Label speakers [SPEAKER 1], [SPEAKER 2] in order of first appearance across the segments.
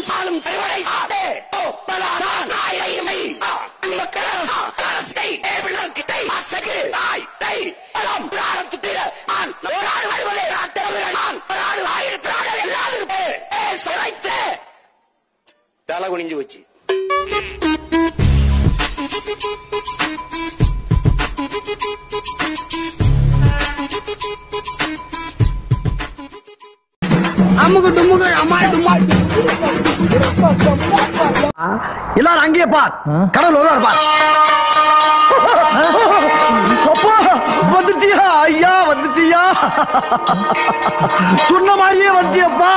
[SPEAKER 1] சாலும் கைவரை சாதே பலாதான் ஆயிரைமை மக்கள் அரசை ஏபிளர்கிட்டை அசகு தாய் தை அலம் பிராரத்துட்டில நான் ஓராடு வருவதை ஆட்டவர்கள் நான் ஓராடு ஆயிரத்தினால எல்லாரும் சளைத்து தலை குனிஞ்சு வச்சு அமுகு டுமுகு அம்மாள் டும்மாள் எல்லாரும் அங்கேயே பார் கடவுள் உள்ளார் பார் அப்பா வந்துட்டியா ஐயா வந்துட்டியா சொன்ன மாதிரியே வந்துட்டியப்பா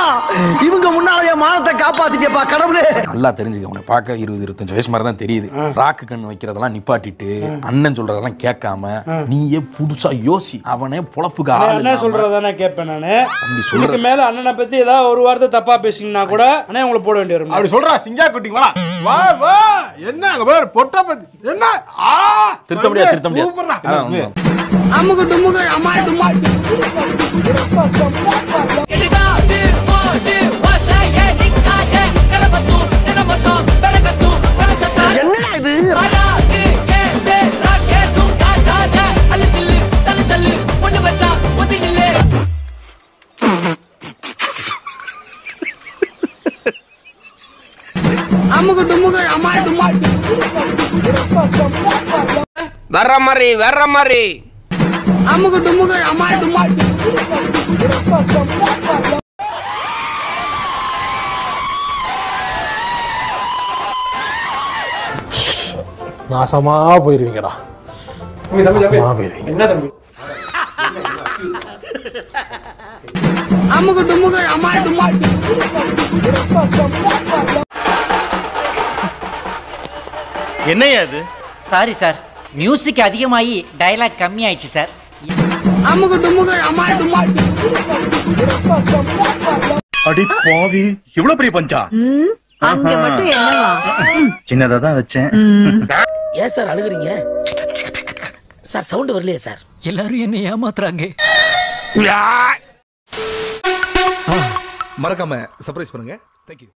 [SPEAKER 1] இவங்க முன்னால என் மானத்தை காப்பாத்திட்டியப்பா கடவுளே.
[SPEAKER 2] நல்லா தெரிஞ்சுக்க உன்னை பார்க்க 20-25 வயசு மாதிரி தான் தெரியுது. ராக்கு கண்ணு வைக்கிறதெல்லாம் நிப்பாட்டிட்டு அண்ணன் சொல்றதெல்லாம் கேட்காம நீயே புதுசா யோசி. அவனே பொழப்புக்கு
[SPEAKER 3] அண்ணன் சொல்றதானே கேட்பேன் நானு. இதுக்கு மேல அண்ணனை பத்தி ஏதாவது ஒரு வார்த்தை தப்பா பேசிங்கன்னா கூட அண்ணே உங்களை போட வேண்டிய வரும்.
[SPEAKER 4] அப்படி சொல்றா சிங்கா குட்டி வா வா வா என்ன அங்க பாரு பொட்ட பத்தி என்ன
[SPEAKER 2] திருத்த முடியாது.
[SPEAKER 1] அமுகு டுமுகு அம்மாள் டும்மாள் என்னடா இது? அமுகு டுமுகு அம்மாள் டும்மாள்
[SPEAKER 5] வர்ற மாதிரி
[SPEAKER 1] அமுகு டுமுகு அம்மாள் டும்மாள்
[SPEAKER 4] நாசமா போயிருவீங்கடா.
[SPEAKER 3] என்ன தம்பி?
[SPEAKER 1] அமுகு டுமுகு அம்மாள் டும்மாள்
[SPEAKER 6] என்னையா அது?
[SPEAKER 7] சாரி சார், மியூசிக் அதிகமாகி டயலாக் கம்மி ஆயிடுச்சு சார்.
[SPEAKER 1] அமுகு டுமுகு அம்மாள் டும்மாள்
[SPEAKER 6] அடி பாவி இவ்வளவு பெரிய பஞ்சா?
[SPEAKER 8] அங்க மட்டும் என்னவா?
[SPEAKER 6] சின்னதா தான் வச்சேன்.
[SPEAKER 1] ஏன் சார் அழுகுறீங்க சார்? சவுண்ட் வரலையே சார்.
[SPEAKER 7] எல்லாரும் என்ன ஏமாத்துறாங்க.
[SPEAKER 4] மறக்காம சர்ப்ரைஸ் பண்ணுங்க. தேங்க்யூ.